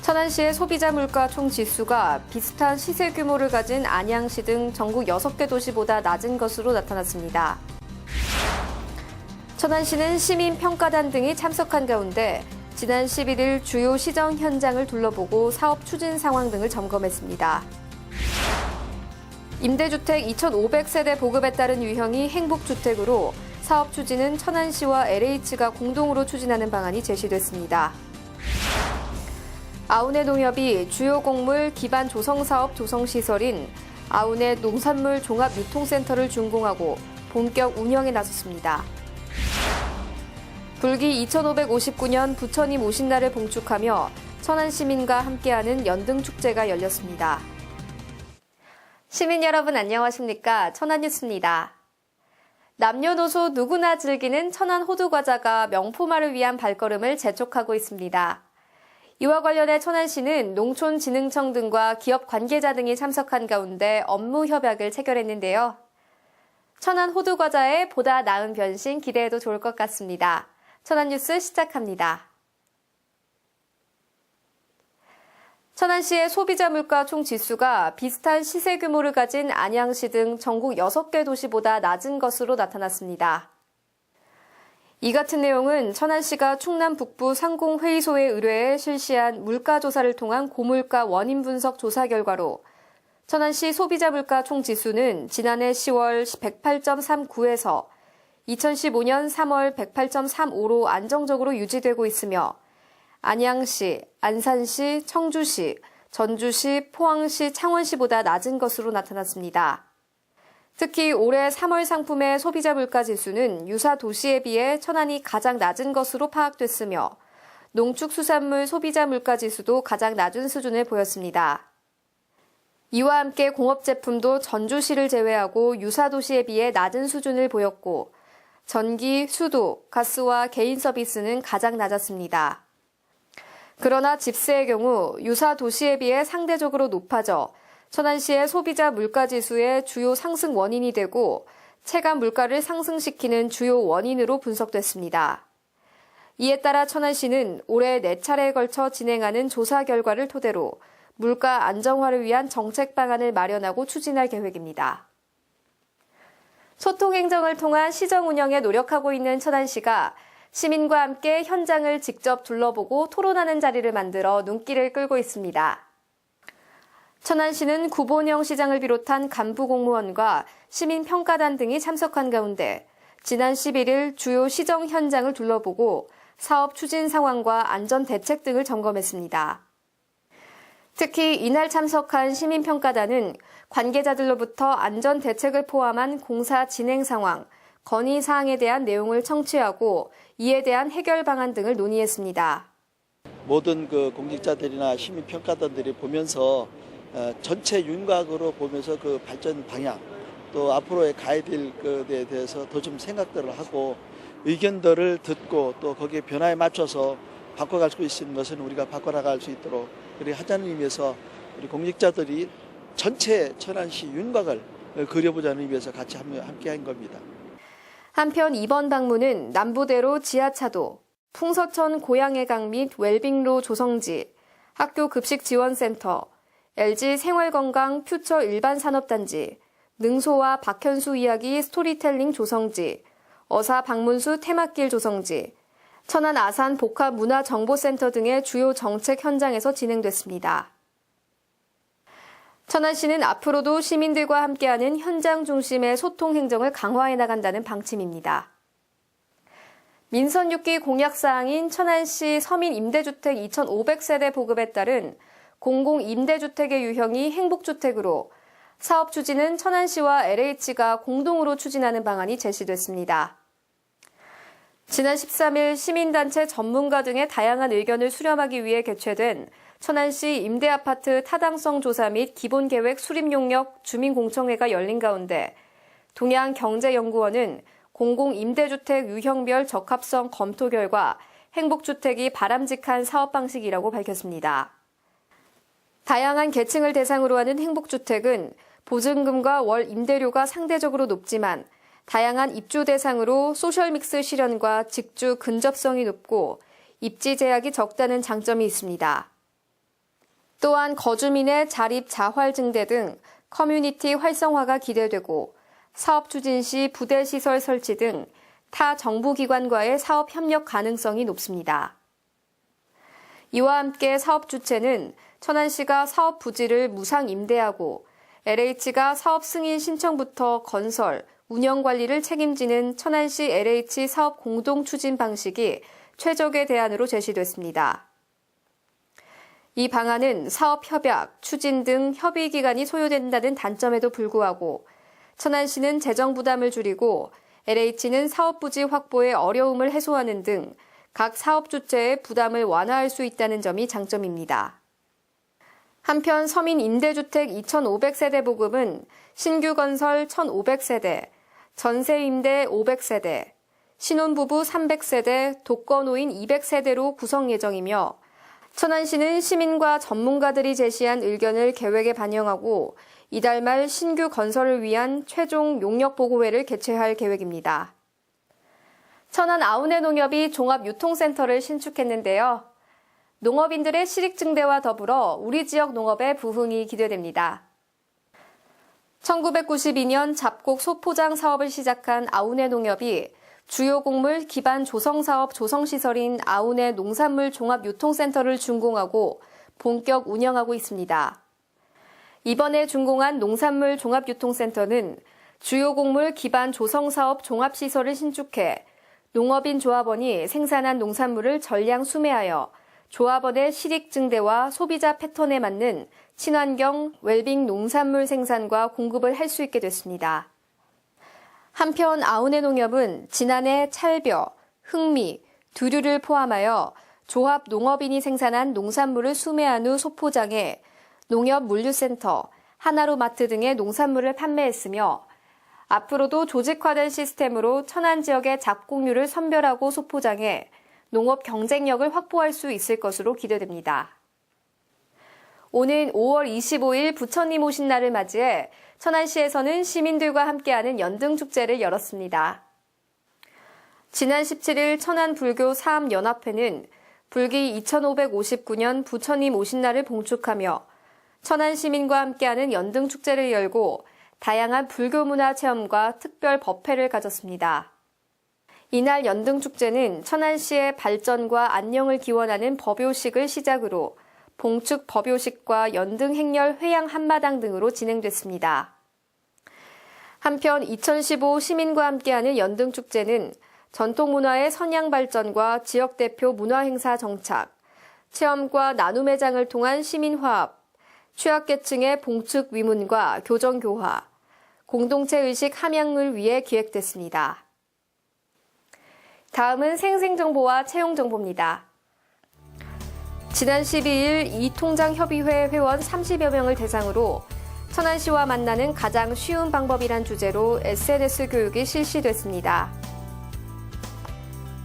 천안시의 소비자 물가 총 지수가 비슷한 시세 규모를 가진 안양시 등 전국 6개 도시보다 낮은 것으로 나타났습니다. 천안시는 시민평가단 등이 참석한 가운데 지난 11일 주요 시정 현장을 둘러보고 사업 추진 상황 등을 점검했습니다. 임대주택 2,500세대 보급에 따른 유형이 행복주택으로 사업 추진은 천안시와 LH가 공동으로 추진하는 방안이 제시됐습니다. 아우네 농협이 주요 곡물 기반 조성사업 조성시설인 아우네 농산물 종합유통센터를 준공하고 본격 운영에 나섰습니다. 불기 2559년 부처님 오신 날을 봉축하며 천안 시민과 함께하는 연등축제가 열렸습니다. 시민 여러분 안녕하십니까? 천안뉴스입니다. 남녀노소 누구나 즐기는 천안 호두과자가 명품화를 위한 발걸음을 재촉하고 있습니다. 이와 관련해 천안시는 농촌진흥청 등과 기업 관계자 등이 참석한 가운데 업무 협약을 체결했는데요. 천안 호두과자의 보다 나은 변신 기대해도 좋을 것 같습니다. 천안뉴스 시작합니다. 천안시의 소비자 물가 총 지수가 비슷한 시세 규모를 가진 안양시 등 전국 6개 도시보다 낮은 것으로 나타났습니다. 이 같은 내용은 천안시가 충남 북부 상공회의소에 의뢰해 실시한 물가조사를 통한 고물가 원인 분석 조사 결과로 천안시 소비자 물가 총 지수는 지난해 10월 108.39에서 2015년 3월 108.35로 안정적으로 유지되고 있으며 안양시, 안산시, 청주시, 전주시, 포항시, 창원시보다 낮은 것으로 나타났습니다. 특히 올해 3월 상품의 소비자 물가 지수는 유사 도시에 비해 천안이 가장 낮은 것으로 파악됐으며 농축수산물 소비자 물가 지수도 가장 낮은 수준을 보였습니다. 이와 함께 공업제품도 전주시를 제외하고 유사 도시에 비해 낮은 수준을 보였고 전기, 수도, 가스와 개인 서비스는 가장 낮았습니다. 그러나 집세의 경우 유사 도시에 비해 상대적으로 높아져 천안시의 소비자 물가 지수의 주요 상승 원인이 되고 체감 물가를 상승시키는 주요 원인으로 분석됐습니다. 이에 따라 천안시는 올해 4차례에 걸쳐 진행하는 조사 결과를 토대로 물가 안정화를 위한 정책 방안을 마련하고 추진할 계획입니다. 소통 행정을 통한 시정 운영에 노력하고 있는 천안시가 시민과 함께 현장을 직접 둘러보고 토론하는 자리를 만들어 눈길을 끌고 있습니다. 천안시는 구본영 시장을 비롯한 간부 공무원과 시민평가단 등이 참석한 가운데 지난 11일 주요 시정 현장을 둘러보고 사업 추진 상황과 안전 대책 등을 점검했습니다. 특히 이날 참석한 시민평가단은 관계자들로부터 안전 대책을 포함한 공사 진행 상황, 건의 사항에 대한 내용을 청취하고 이에 대한 해결 방안 등을 논의했습니다. 모든 공직자들이나 시민평가단들이 보면서 전체 윤곽으로 보면서 그 발전 방향 또 앞으로의 가야 될 것에 대해서 더 좀 생각들을 하고 의견들을 듣고 또 거기에 변화에 맞춰서 바꿔갈 수 있는 것은 우리가 바꿔나갈 수 있도록 그렇게 하자는 의미에서 우리 공직자들이 전체 천안시 윤곽을 그려보자는 의미에서 같이 함께 한 겁니다. 한편 이번 방문은 남부대로 지하차도, 풍서천 고양해강 및 웰빙로 조성지, 학교 급식지원센터, LG 생활건강 퓨처 일반산업단지, 능소와 박현수 이야기 스토리텔링 조성지, 어사 박문수 테마길 조성지, 천안 아산 복합문화정보센터 등의 주요 정책 현장에서 진행됐습니다. 천안시는 앞으로도 시민들과 함께하는 현장 중심의 소통 행정을 강화해 나간다는 방침입니다. 민선 6기 공약사항인 천안시 서민 임대주택 2,500세대 보급에 따른 공공임대주택의 유형이 행복주택으로 사업 추진은 천안시와 LH가 공동으로 추진하는 방안이 제시됐습니다. 지난 13일 시민단체 전문가 등의 다양한 의견을 수렴하기 위해 개최된 천안시 임대아파트 타당성 조사 및 기본계획 수립용역 주민공청회가 열린 가운데 동양경제연구원은 공공임대주택 유형별 적합성 검토 결과 행복주택이 바람직한 사업 방식이라고 밝혔습니다. 다양한 계층을 대상으로 하는 행복주택은 보증금과 월 임대료가 상대적으로 높지만 다양한 입주 대상으로 소셜믹스 실현과 직주 근접성이 높고 입지 제약이 적다는 장점이 있습니다. 또한 거주민의 자립 자활 증대 등 커뮤니티 활성화가 기대되고 사업 추진 시 부대 시설 설치 등 타 정부기관과의 사업 협력 가능성이 높습니다. 이와 함께 사업 주체는 천안시가 사업 부지를 무상 임대하고 LH가 사업 승인 신청부터 건설, 운영 관리를 책임지는 천안시 LH 사업 공동 추진 방식이 최적의 대안으로 제시됐습니다. 이 방안은 사업 협약, 추진 등 협의 기간이 소요된다는 단점에도 불구하고 천안시는 재정 부담을 줄이고 LH는 사업 부지 확보에 어려움을 해소하는 등 각 사업 주체의 부담을 완화할 수 있다는 점이 장점입니다. 한편 서민 임대주택 2,500세대 보급은 신규 건설 1,500세대, 전세 임대 500세대, 신혼부부 300세대, 독거노인 200세대로 구성 예정이며 천안시는 시민과 전문가들이 제시한 의견을 계획에 반영하고 이달 말 신규 건설을 위한 최종 용역 보고회를 개최할 계획입니다. 천안 아우네 농협이 종합유통센터를 신축했는데요. 농업인들의 실익 증대와 더불어 우리 지역 농업의 부흥이 기대됩니다. 1992년 잡곡 소포장 사업을 시작한 아우네 농협이 주요 곡물 기반 조성사업 조성시설인 아우네 농산물 종합유통센터를 준공하고 본격 운영하고 있습니다. 이번에 준공한 농산물 종합유통센터는 주요 곡물 기반 조성사업 종합시설을 신축해 농업인 조합원이 생산한 농산물을 전량 수매하여 조합원의 실익 증대와 소비자 패턴에 맞는 친환경 웰빙 농산물 생산과 공급을 할 수 있게 됐습니다. 한편 아우네 농협은 지난해 찰벼, 흑미, 두류를 포함하여 조합 농업인이 생산한 농산물을 수매한 후 소포장해 농협물류센터, 하나로마트 등의 농산물을 판매했으며 앞으로도 조직화된 시스템으로 천안 지역의 잡곡류를 선별하고 소포장해 농업 경쟁력을 확보할 수 있을 것으로 기대됩니다. 오는 5월 25일 부처님 오신 날을 맞이해 천안시에서는 시민들과 함께하는 연등축제를 열었습니다. 지난 17일 천안불교 사암연합회는 불기 2559년 부처님 오신 날을 봉축하며 천안 시민과 함께하는 연등축제를 열고 다양한 불교 문화 체험과 특별 법회를 가졌습니다. 이날 연등축제는 천안시의 발전과 안녕을 기원하는 법요식을 시작으로 봉축 법요식과 연등 행렬 회양 한마당 등으로 진행됐습니다. 한편 2015 시민과 함께하는 연등축제는 전통문화의 선양 발전과 지역대표 문화행사 정착, 체험과 나눔의 장을 통한 시민화합, 취약계층의 봉축 위문과 교정교화, 공동체의식 함양을 위해 기획됐습니다. 다음은 생생정보와 채용정보입니다. 지난 12일 이통장협의회 회원 30여 명을 대상으로 천안시와 만나는 가장 쉬운 방법이란 주제로 SNS 교육이 실시됐습니다.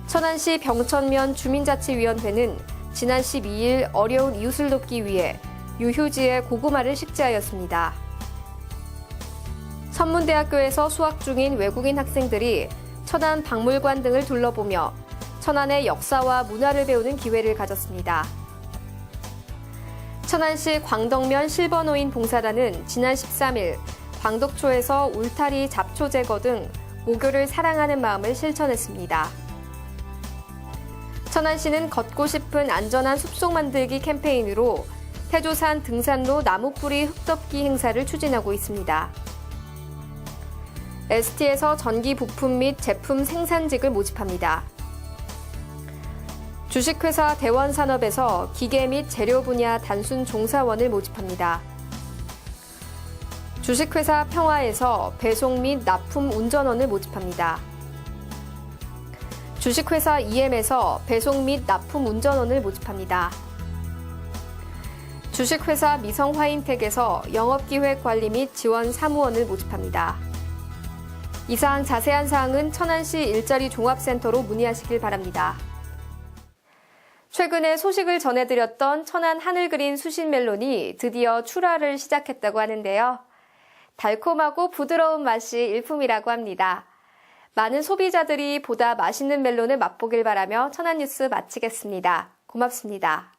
천안시 병천면 주민자치위원회는 지난 12일 어려운 이웃을 돕기 위해 유휴지에 고구마를 식재하였습니다. 선문대학교에서 수학 중인 외국인 학생들이 천안 박물관 등을 둘러보며 천안의 역사와 문화를 배우는 기회를 가졌습니다. 천안시 광덕면 실버노인 봉사단은 지난 13일 광덕초에서 울타리 잡초 제거 등 모교를 사랑하는 마음을 실천했습니다. 천안시는 걷고 싶은 안전한 숲속 만들기 캠페인으로 태조산 등산로 나무뿌리 흙덮기 행사를 추진하고 있습니다. ST에서 전기 부품 및 제품 생산직을 모집합니다. 주식회사 대원산업에서 기계 및 재료 분야 단순 종사원을 모집합니다. 주식회사 평화에서 배송 및 납품 운전원을 모집합니다. 주식회사 EM에서 배송 및 납품 운전원을 모집합니다. 주식회사 미성화인텍에서 영업기획관리 및 지원 사무원을 모집합니다. 이상 자세한 사항은 천안시 일자리 종합센터로 문의하시길 바랍니다. 최근에 소식을 전해드렸던 천안 하늘 그린 수신 멜론이 드디어 출하를 시작했다고 하는데요. 달콤하고 부드러운 맛이 일품이라고 합니다. 많은 소비자들이 보다 맛있는 멜론을 맛보길 바라며 천안 뉴스 마치겠습니다. 고맙습니다.